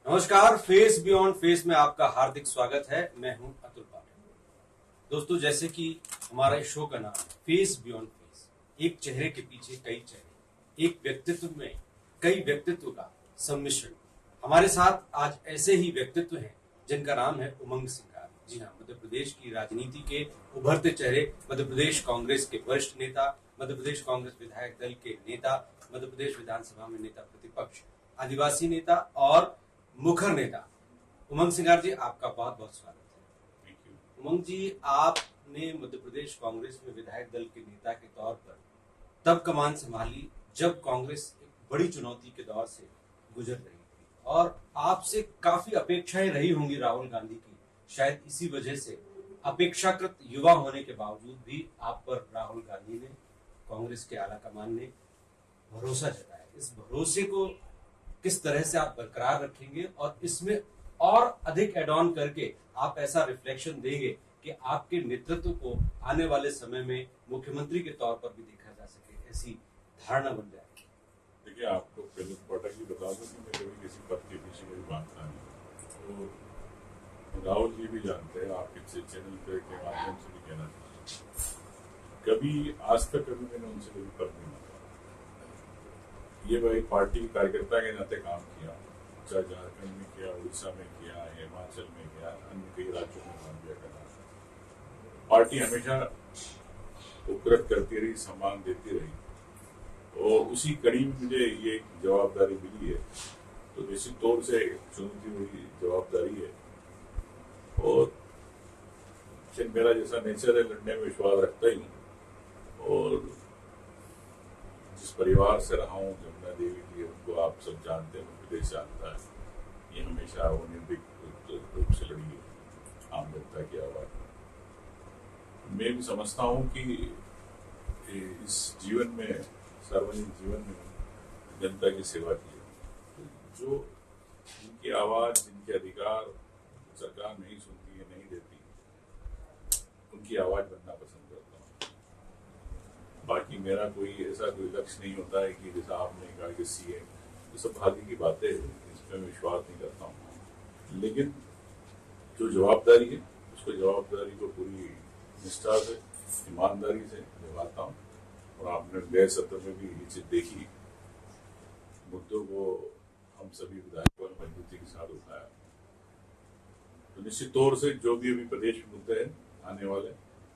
नमस्कार, face beyond face में आपका हार्दिक स्वागत है। मैं हूं अतुल पाठक। दोस्तों, जैसे कि हमारा इस शो का नाम है फेस बियॉन्ड फेस, एक चेहरे के पीछे कई चेहरे, एक व्यक्तित्व में कई व्यक्तित्व का सम्मिश्रण। हमारे साथ आज ऐसे ही व्यक्तित्व हैं जिनका नाम है उमंग सिंगार। जी हाँ, मध्य प्रदेश की राजनीति के उभरते चेहरे, मध्य प्रदेश कांग्रेस के वरिष्ठ नेता, मध्य प्रदेश कांग्रेस विधायक दल के नेता, मध्य प्रदेश विधानसभा में नेता प्रतिपक्ष, आदिवासी नेता और मुखर नेता उमंग सिंगार जी, आपका बहुत बहुत स्वागत है। उमंग जी, आपने मध्य प्रदेश कांग्रेस में विधायक दल के नेता के तौर पर तब कमान संभाली जब कांग्रेस एक बड़ी चुनौती के दौर से गुजर रही थी और आपसे काफी अपेक्षाएं रही होंगी राहुल गांधी की। शायद इसी वजह से अपेक्षाकृत युवा होने के बावजूद भी आप पर राहुल गांधी ने, कांग्रेस के आला कमान ने भरोसा जताया। इस भरोसे को किस तरह से आप बरकरार रखेंगे और इसमें और अधिक एड ऑन करके आप ऐसा रिफ्लेक्शन देंगे कि आपके नेतृत्व को आने वाले समय में मुख्यमंत्री के तौर पर भी देखा जा सके, ऐसी धारणा बन जाए। देखिए, आपको पहले पाठक जी बता दूं कि मैं कभी किसी पद के पीछे मेरी बांधता नहीं। तो राहुल जी भी जानते हैं, आपके चैनल पे के माध्यम से भी कहना चाहता हूं, कभी आज तक कभी मैंने उनसे कभी पद नहीं मांगा। ये भाई पार्टी कार्यकर्ता के नाते काम किया, चाहे झारखंड में किया, उड़ीसा में किया, हिमाचल में किया, अन्य कई राज्यों में काम किया करना। पार्टी हमेशा उपकृत करती रही, सम्मान देती रही और उसी कड़ी में मुझे ये जवाबदारी मिली है, तो निश्चित तौर से चुनौती हुई जवाबदारी है। और मेरा जैसा नेचर है, लड़ने में विश्वास रखता ही हूँ और जिस परिवार से रहा हूँ, जमुना देवी जी, उनको आप सब जानते हैं, प्रदेश जानता है। ये हमेशा वो निर्भीक रूप से लड़ी है आम जनता की आवाज। मैं भी समझता हूँ कि इस जीवन में, सार्वजनिक जीवन में जनता की सेवा की है। जो जिनकी आवाज, जिनके अधिकार सरकार नहीं सुनती है, नहीं देती, उनकी आवाज बनना पसंद करता हूँ। बाकी मेरा कोई ऐसा कोई लक्ष्य नहीं होता है कि जैसा आपने कहा कि सीएम, ये सब भाग्य की बातें हैं, इस पर मैं विश्वास नहीं करता हूँ। लेकिन जो जवाबदारी है, उसको जवाबदारी को पूरी निष्ठा से, ईमानदारी से निभाता हूँ। और आपने गए सत्र में भी ये चीज देखी, मुद्दों को हम सभी विधायकों ने मजबूती के साथ उठाया। तो निश्चित तौर से जो भी अभी प्रदेश में मुद्दे हैं आने वाले,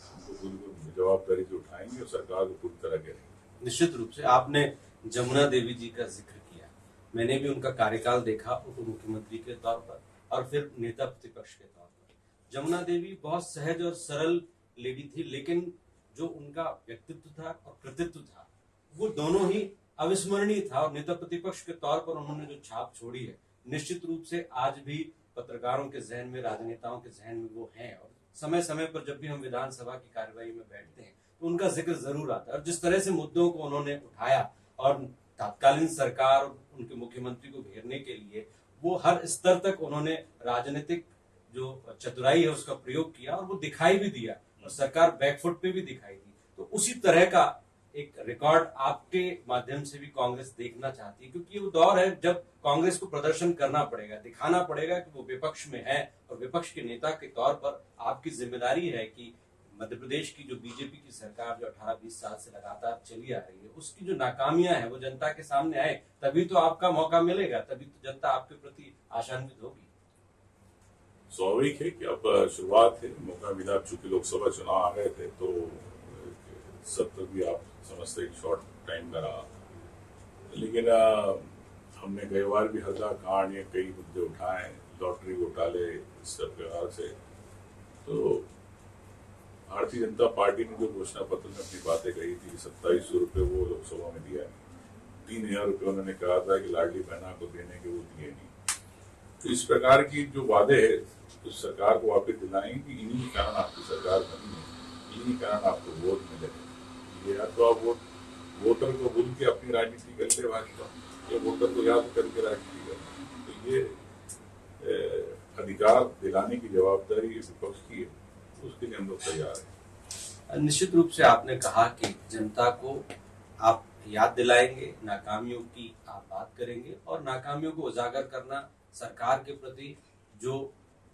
उनको पूरी जवाबदारी से उठाएंगे और सरकार को पूरी तरह करेंगे। निश्चित रूप से आपने जमुना देवी जी का जिक्र किया, मैंने भी उनका कार्यकाल देखा उप मुख्यमंत्री के तौर पर और फिर नेता प्रतिपक्ष के तौर पर। जमुना देवी बहुत सहज और सरल लेडी थी, लेकिन जो उनका व्यक्तित्व था और कृतित्व था, वो दोनों ही अविस्मरणीय था। और नेता प्रतिपक्ष के तौर पर उन्होंने जो छाप छोड़ी है, निश्चित रूप से आज भी पत्रकारों के जहन में, राजनेताओं के जहन में वो हैं। और समय समय पर जब भी हम विधानसभा की कार्यवाही में बैठते हैं तो उनका जिक्र जरूर आता है। और जिस तरह से मुद्दों को उन्होंने उठाया और तत्कालीन सरकार, उनके मुख्यमंत्री को घेरने के लिए वो हर स्तर तक उन्होंने राजनीतिक जो चतुराई है उसका प्रयोग किया और वो दिखाई भी दिया और सरकार बैकफुट पे भी दिखाई दी। तो उसी तरह का एक रिकॉर्ड आपके माध्यम से भी कांग्रेस देखना चाहती है, क्योंकि वो दौर है जब कांग्रेस को प्रदर्शन करना पड़ेगा, दिखाना पड़ेगा कि वो विपक्ष में है। और विपक्ष के नेता के तौर पर आपकी जिम्मेदारी है कि मध्य प्रदेश की जो बीजेपी की सरकार जो 18-20 साल से लगातार चली आ रही है, उसकी जो नाकामियां हैं वो जनता के सामने आए, तभी तो आपका मौका मिलेगा, तभी तो जनता आपके प्रति आशान्वित होगी। स्वाभाविक है कि अब शुरुआत है, मौका मिला। चूंकि लोकसभा चुनाव आ गए थे तो सत्र भी आप समझते हैं शॉर्ट टाइम का रहा। लेकिन हमने कई बार भी हल्ला कांड या कई मुद्दे उठाए, लॉटरी घोटाले, इस प्रकार से। तो भारतीय जनता पार्टी ने जो घोषणा पत्र में अपनी बातें कही थी, 2700 रुपये वो लोकसभा में दिया, 3000 रुपये उन्होंने कहा था कि लाडली बहना को देने के, वो दिए नहीं। तो इस प्रकार की जो वादे है तो सरकार को वापस दिलाएंगे कि इन्हीं कारण आपकी सरकार बनी है, इन्हीं कारण आपको वोट मिले। या तो आप वोटर को भूल के अपनी राजनीति करते भाजपा, या वोटर को याद करके राजनीति करते। तो ये अधिकार दिलाने की जवाबदारी विपक्ष की है, उसके लिए हम लोग तैयार हैं। निश्चित रूप से आपने कहा कि जनता को आप याद दिलाएंगे, नाकामियों की आप बात करेंगे और नाकामियों को उजागर करना सरकार के प्रति जो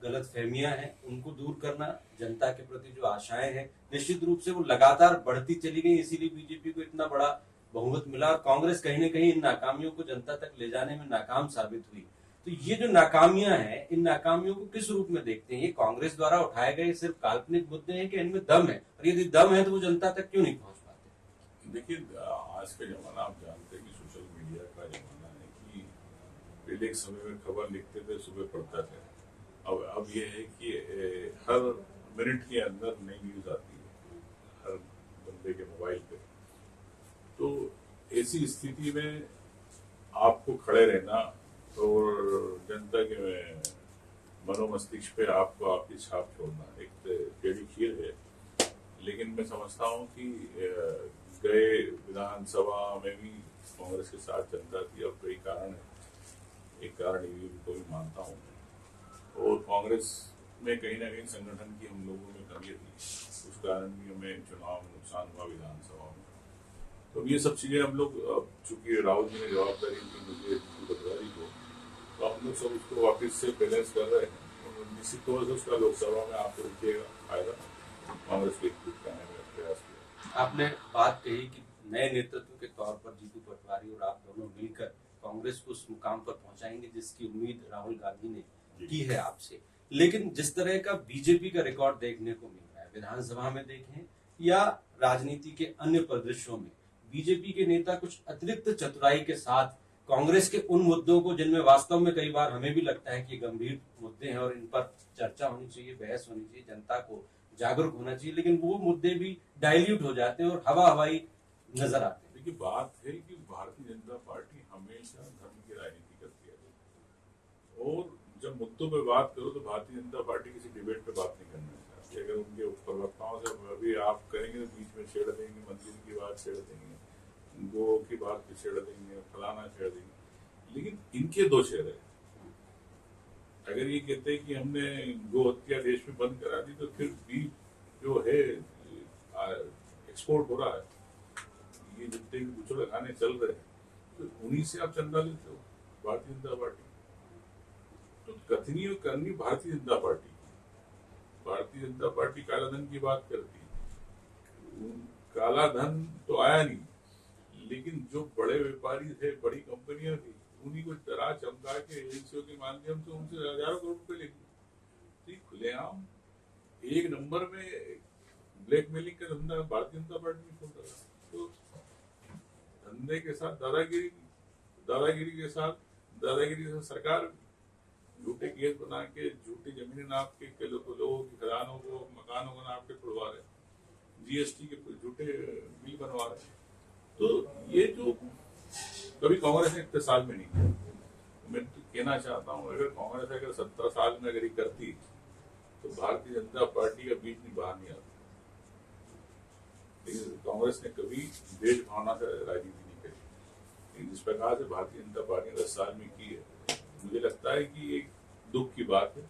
गलत फहमियां हैं उनको दूर करना, जनता के प्रति जो आशाएं हैं निश्चित रूप से वो लगातार बढ़ती चली गई, इसीलिए बीजेपी को इतना बड़ा बहुमत मिला और कांग्रेस कहीं न कहीं इन नाकामियों को जनता तक ले जाने में नाकाम साबित हुई। तो ये जो नाकामियां हैं, इन नाकामियों को किस रूप में देखते हैं? ये कांग्रेस द्वारा उठाए गए सिर्फ काल्पनिक मुद्दे हैं कि इनमें दम है, और यदि दम है तो वो जनता तक क्यों नहीं पहुंच पाते? देखिए, आज का जमाना आप जानते हैं कि सोशल मीडिया का जमाना है कि पहले एक समय में खबर लिखते थे, सुबह पढ़ता थे। अब ये है कि हर मिनट के अंदर नई न्यूज आती है हर बंदे के मोबाइल पे। तो ऐसी स्थिति में आपको खड़े रहना और जनता के मनोमस्तिष्क पे आपको आपकी छाप छोड़ना एक टेढ़ी खीर है। लेकिन मैं समझता हूँ कि गए विधानसभा में भी कांग्रेस के साथ जनता थी और कई कारण है। एक कारण ये भी कोई मानता हूँ, और कांग्रेस में कहीं ना कहीं संगठन की हम लोगों में कमी थी, उस कारण भी हमें चुनाव में नुकसान हुआ विधानसभा में। तो ये सब चीजें हम लोग, चूंकि राहुल जी ने जवाबदारी दी मुझे पटवारी को, तो हम लोग सब उसको वापस से बैलेंस कर रहे हैं और निश्चित तौर से उसका लोकसभा में आपको दिखेगा फायदा। कांग्रेस को एकजुट करने का प्रयास किया। आपने बात कही कि नए नेतृत्व के तौर पर जीतू पटवारी और आप दोनों मिलकर कांग्रेस को उस मुकाम पर पहुंचाएंगे जिसकी उम्मीद राहुल गांधी ने की है आपसे। लेकिन जिस तरह का बीजेपी का रिकॉर्ड देखने को मिल रहा है, विधानसभा में देखें या राजनीति के अन्य परिदृश्यों में, बीजेपी के नेता कुछ अतिरिक्त चतुराई के साथ कांग्रेस के उन मुद्दों को जिनमें वास्तव में कई बार हमें भी लगता है कि गंभीर मुद्दे हैं और इन पर चर्चा होनी चाहिए, बहस होनी चाहिए, जनता को जागरूक होना चाहिए, लेकिन वो मुद्दे भी डाइल्यूट हो जाते हैं और हवा हवाई नजर आते हैं। देखिए, बात है कि भारतीय जनता पार्टी हमेशा धर्म की राजनीति करती है, और जब मुद्दों पे बात करो तो भारतीय जनता पार्टी किसी डिबेट पे बात नहीं करना चाहती। अगर उनके प्रवक्ताओं से अभी आप करेंगे तो बीच में छेड़ देंगे, मंदिर की बात छेड़ देंगे, गो की बात भी छेड़ देंगे, फलाना छेड़ देंगे। लेकिन इनके दो चेहरे हैं। अगर ये कहते हैं कि हमने गो हत्या देश में बंद करा दी, तो फिर भी जो है एक्सपोर्ट हो रहा है, ये जितने भी गुचड़े खाने चल रहे हैं, तो उन्हीं से आप चंदा लेते हो भारतीय जनता पार्टी। तो कथनी और करनी भारतीय जनता पार्टी। भारतीय जनता पार्टी काला धन की बात करती है। काला धन तो आया नहीं, लेकिन जो बड़े व्यापारी थे, बड़ी कंपनियां थी, उन्हीं को डरा चमका के एजेंसियों के माध्यम से उनसे हजारों करोड़ रुपए ले लिए। खुलेआम एक नंबर में ब्लैकमेलिंग का धंधा भारतीय जनता पार्टी ने खोल रहा। तो धंधे के साथ दादागिरी के साथ सरकार झूठे केस बना के, झूठी जमीनें नाप के लोगों की खदानों को, मकानों को नाप के खुलवा रहे, जीएसटी के झूठे बिल बनवा रहे। तो ये जो कभी कांग्रेस ने इतने साल में नहीं किया। मैं तो कहना चाहता हूँ, अगर कांग्रेस अगर 70 साल में अगर ये करती तो भारतीय जनता पार्टी का बीच नहीं बाहर नहीं आता। लेकिन कांग्रेस ने कभी देश भावना से राजनीति नहीं करी। जिस प्रकार से भारतीय जनता पार्टी ने 10 साल में की है, मुझे लगता है कि एक दुख की बात है।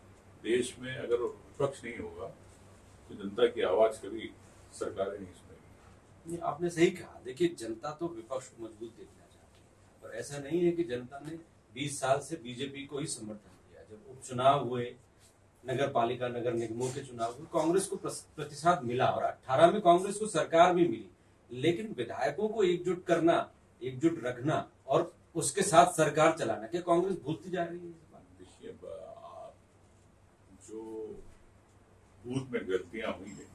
देश में अगर विपक्ष नहीं होगा तो जनता की आवाज कभी सरकारें नहीं सुनेगी। आपने सही कहा। देखिए, जनता तो विपक्ष को मजबूत देखना चाहती है, और ऐसा नहीं है कि जनता ने 20 साल से बीजेपी को ही समर्थन किया। जब उपचुनाव हुए, नगर पालिका, नगर निगमों के चुनाव हुए, कांग्रेस को प्रतिशत मिला और 18 में कांग्रेस को सरकार भी मिली। लेकिन विधायकों को एकजुट करना, एकजुट रखना और उसके साथ सरकार चलाना, क्या कांग्रेस भूलती जा रही है? देखिए, जो बूथ में गलतियां हुई है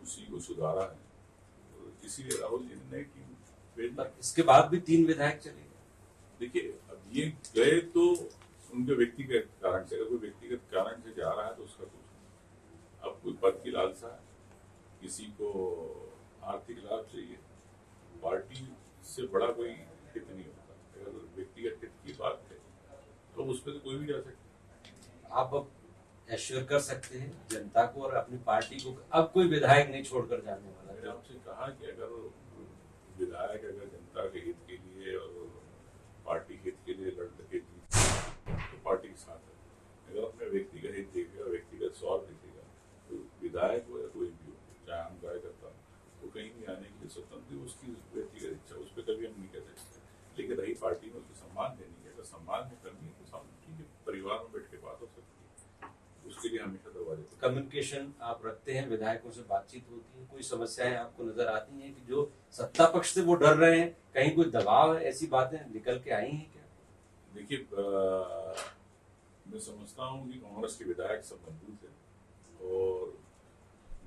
उसी को सुधारा है, इसीलिए राहुल जी ने की। इसके बाद भी 3 विधायक चले गए। देखिए, अब ये गए तो उनके व्यक्तिगत कारण से, अगर कोई व्यक्तिगत कारण से जा रहा है तो उसका कुछ। अब कोई पद की लालसा है, किसी को आर्थिक लाभ चाहिए, पार्टी से बड़ा कोई हित नहीं होता। अगर व्यक्तिगत हित की बात है तो उस पर तो कोई भी जा सकता। आप एश्योर कर सकते हैं जनता को और अपनी पार्टी को, अब कोई विधायक नहीं छोड़कर जाने वाला। मैंने आपसे कहा कि अगर विधायक अगर जनता के हित के लिए और पार्टी हित के लिए लड़ सके तो पार्टी के साथ है। अगर अपने व्यक्तिगत हित देखेगा, व्यक्तिगत स्वार्थ देखेगा, तो विधायक हो या कोई भी हो, चाहे हम कार्यकर्ता, तो कहीं भी आने के लिए स्वतंत्र, उसकी व्यक्तिगत इच्छा, उस पर कभी हम नहीं कह सकते। लेकिन रही पार्टी में उसको सम्मान देने की, अगर सम्मान में करनी है तो ठीक है। कम्युनिकेशन आप रखते हैं, विधायकों से बातचीत होती है, कोई समस्याएं आपको नजर आती हैं कि जो सत्ता पक्ष से वो डर रहे हैं, कहीं कोई दबाव है, ऐसी बातें निकल के आई हैं क्या? देखिए, मैं समझता हूँ कि कांग्रेस के विधायक सब मजबूत है और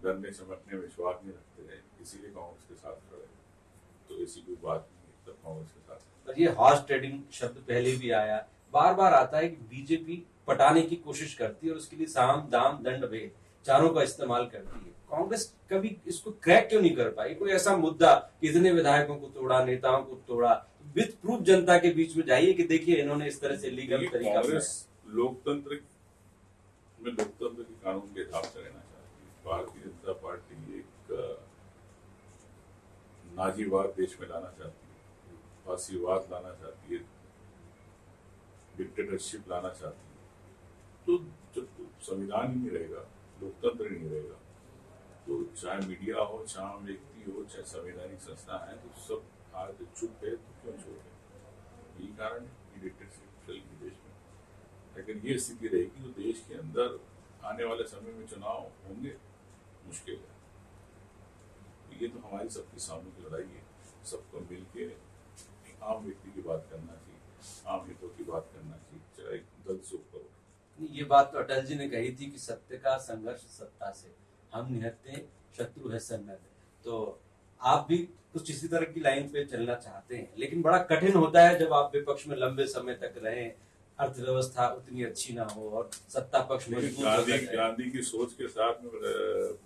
डरने चमकने में विश्वास नहीं रखते हैं, इसीलिए कांग्रेस के साथ खड़े हैं। तो ऐसी कोई बात नहीं है, सब कांग्रेस के साथ। पर ये हॉर्स ट्रेडिंग शब्द पहले भी आया, बार बार आता है कि बीजेपी पटाने की कोशिश करती है और उसके लिए साम दाम दंड भेद चारों का इस्तेमाल करती है। कांग्रेस कभी इसको क्रैक क्यों नहीं कर पाई? कोई ऐसा मुद्दा कि इतने विधायकों को तोड़ा, नेताओं को तोड़ा, विथ प्रूफ जनता के बीच में जाइए कि देखिए इन्होंने इस तरह से लीगल तरीका कांग्रेस लोकतंत्र में लोकतंत्र के कानून के हिसाब से रहना चाहती है। भारतीय जनता पार्टी एक नाजीवाद देश में लाना चाहती है, फासीवाद लाना चाहती है, डिक्टेटरशिप लाना चाहती है। तो जब संविधान ही नहीं रहेगा, लोकतंत्र ही नहीं रहेगा, तो चाहे मीडिया हो, चाहे आम व्यक्ति हो, चाहे संवैधानिक संस्था है, तो सब आज चुप है तो क्यों चुप है? यही कारण है कि डिक्टेटरशिप चलेगी देश में। लेकिन ये स्थिति रहेगी तो देश के अंदर आने वाले समय में चुनाव होंगे मुश्किल है। ये तो हमारी सबकी सामूहिक लड़ाई है, सबको मिलके आम व्यक्ति की बात करना चाहिए, आम हितों की बात करना चाहिए, चाहे दल से ऊपर। ये बात तो अटल जी ने कही थी कि सत्य का संघर्ष सत्ता से, हम निहत्ते शत्रु है सन्नद्ध। तो आप भी कुछ इसी तरह की लाइन पे चलना चाहते हैं, लेकिन बड़ा कठिन होता है जब आप विपक्ष में लंबे समय तक रहें, अर्थव्यवस्था उतनी अच्छी ना हो और सत्ता पक्ष मजबूत हो जाए। गांधी की सोच के साथ में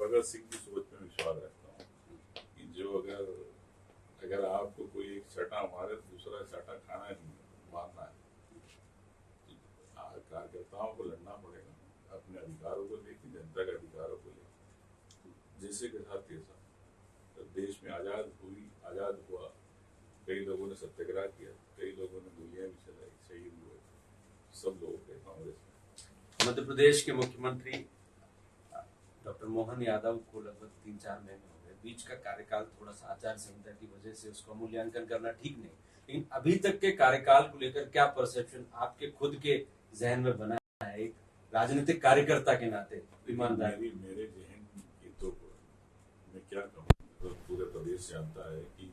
भगत सिंह की सोच में विश्वास रखता हूँ कि जो अगर आपको कोई एक चाटा मारे तो दूसरा चाटा खाना नहीं, मारना है। कार्यकर्ताओं को लड़ना पड़ेगा अपने अधिकारों को लेकर, जनता के अधिकारों को लेकर, जैसे के साथ कैसा। तो देश में आजाद हुआ, कई लोगों ने सत्याग्रह किया, कई लोगों ने गोलियां भी चलाई, शहीद हुए, सब लोग थे कांग्रेस में। मध्य प्रदेश के मुख्यमंत्री डॉक्टर मोहन यादव को लगभग 3-4 महीने हो गए, बीच का कार्यकाल थोड़ा सा आचार संहिता की वजह से उसका मूल्यांकन करना ठीक नहीं, लेकिन अभी तक के कार्यकाल को लेकर क्या परसेप्शन आपके खुद के जहन में बना है एक राजनीतिक कार्यकर्ता के नाते? ईमानदारी मेरे जहन की तो मैं क्या कहूँ, तो पूरे प्रदेश जानता है कि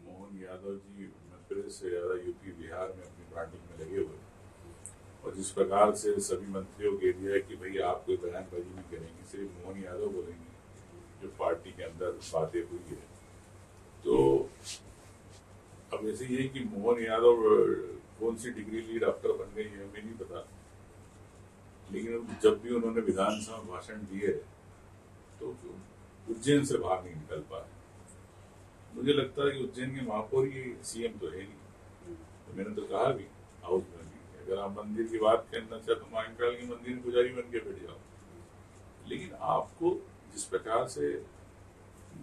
मोहन यादव जी मध्य प्रदेश से ज्यादा यूपी बिहार में अपनी ब्रांडिंग में लगे हुए, और जिस प्रकार से सभी मंत्रियों के दिया कि भाई आप कोई बयानबाजी नहीं करेंगे, सिर्फ मोहन यादव बोलेंगे जो पार्टी के अंदर बातें हुई है। तो अब ऐसे ये कि मोहन यादव कौन सी डिग्री ली डॉक्टर बन गई है हमें नहीं पता, लेकिन जब भी उन्होंने विधानसभा में भाषण दिए तो उज्जैन से बाहर नहीं निकल पाए। मुझे लगता है कि उज्जैन के महापौर ही सीएम तो है नहीं। तो मैंने तो कहा भी हाउस में भी, अगर आप मंदिर की बात करना चाहते तो महाकाल के मंदिर पुजारी बन के बैठ जाओ, लेकिन आपको जिस प्रकार से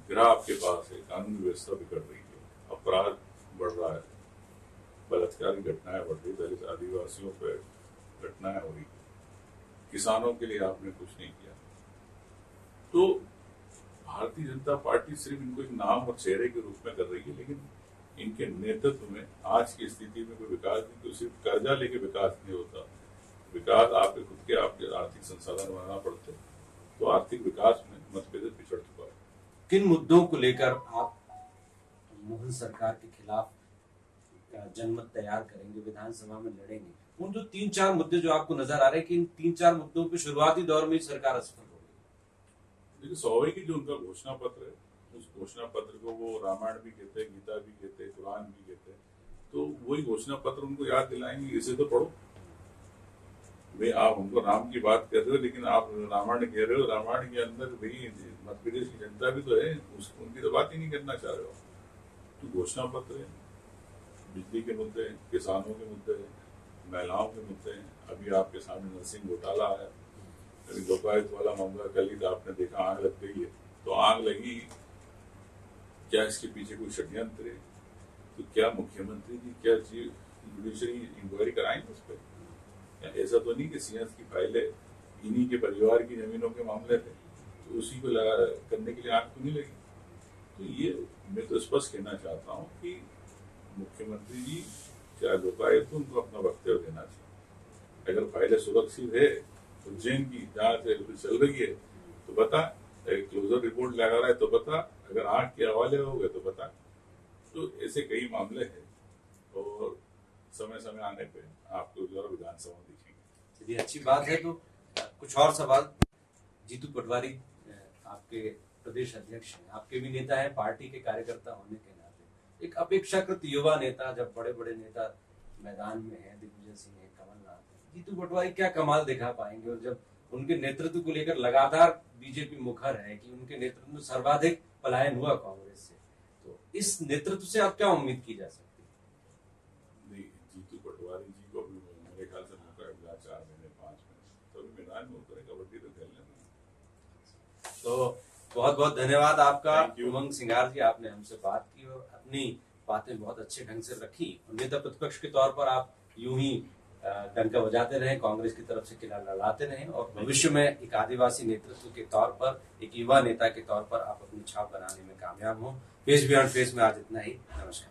ग्रह आपके पास है, कानून व्यवस्था बिगड़ रही है, अपराध बढ़ रहा है, बलात्कार की घटनाएं बढ़ रही, दलित आदिवासियों पर घटनाएं हो रही, किसानों के लिए आपने कुछ नहीं किया। तो भारतीय जनता पार्टी सिर्फ इनको एक नाम और चेहरे के रूप में कर रही है, लेकिन इनके नेतृत्व में आज की स्थिति में कोई विकास नहीं। तो सिर्फ कर्जा लेके विकास नहीं होता, विकास आपके खुद के आपके आर्थिक संसाधन बनाना पड़ते, तो आर्थिक विकास में मध्य प्रदेश पिछड़ चुका है। किन मुद्दों को लेकर आप मोहन सरकार के खिलाफ जनमत तैयार करेंगे, विधानसभा में लड़ेंगे? उन जो 3-4 मुद्दे जो आपको नजर आ रहे हैं कि इन 3-4 मुद्दों पे शुरुआती दौर में ही सरकार असफल हो गई। देखिए, स्वाभाविक ही जो उनका घोषणा पत्र है, उस घोषणा पत्र को वो रामायण भी कहते हैं, गीता भी कहते हैं, कुरान भी कहते हैं, तो वही घोषणा पत्र उनको याद दिलाएंगे, इसे तो पढ़ो भाई। आप हमको राम की बात कर रहे हो, लेकिन आप रामायण कह रहे हो, रामायण के अंदर भाई मध्य प्रदेश की जनता भी तो है, उनकी तो बात ही नहीं करना चाह रहे हो। तो घोषणा पत्र है, बिजली के मुद्दे हैं, किसानों के मुद्दे हैं, महिलाओं के मुद्दे हैं, अभी आपके सामने नरसिंह घोटाला है, अभी लोकायुक्त वाला मामला कल ही आपने देखा, आग लग गई है। तो आग लगी, क्या इसके पीछे कोई षड्यंत्र है? तो क्या मुख्यमंत्री जी क्या जुडिशरी इंक्वायरी कराएंगे उस पर? ऐसा तो नहीं कि सीएस की फाइलें इन्हीं के परिवार की जमीनों के मामले थे, तो उसी को करने के लिए आग तो नहीं लगी। तो ये मैं तो स्पष्ट कहना चाहता हूँ कि मुख्यमंत्री जी चाहे लोकायुक्त, उनको अपना वक्तव्य देना चाहिए। अगर फाइलें सुरक्षित है उज्जैन की जांच अभी चल रही है तो बता, क्लोजर रिपोर्ट लगा रहा है तो बता, अगर आंख के हवाले हो गए तो बता। तो ऐसे कई मामले हैं और समय समय आने पे आपको जो है विधानसभा में दिखेंगे। चलिए, अच्छी बात है। तो कुछ और सवाल। जीतू पटवारी आपके प्रदेश अध्यक्ष हैं, आपके भी नेता हैं, पार्टी के कार्यकर्ता होने के नाते एक अपेक्षाकृत युवा नेता, जब बड़े बड़े नेता मैदान में हैं, दिग्विजय सिंह है, कमलनाथ है, जीतू पटवारी क्या कमाल दिखा पाएंगे? और जब उनके नेतृत्व को लेकर लगातार बीजेपी मुखर है कि उनके नेतृत्व में सर्वाधिक पलायन हुआ कांग्रेस से, तो इस नेतृत्व से आप क्या उम्मीद की जा सकती है? नहीं, जीतू पटवारी जी को भी मेरे ख्याल से मौका मिला 4 महीने 5 महीने, तो अभी मैदान में उतरे, कबड्डी तो खेलने में। तो बहुत बहुत धन्यवाद आपका Thank you. उमंग सिंघार जी, आपने हमसे बात की और अपनी बातें बहुत अच्छे ढंग से रखी। नेता प्रतिपक्ष के तौर पर आप यूं ही डंका बजाते रहें, कांग्रेस की तरफ से किला लड़ाते रहें और भविष्य में एक आदिवासी नेतृत्व के तौर पर, एक युवा नेता के तौर पर आप अपनी छाप बनाने में कामयाब हों। फेस बियॉन्ड फेस में आज इतना ही। नमस्कार।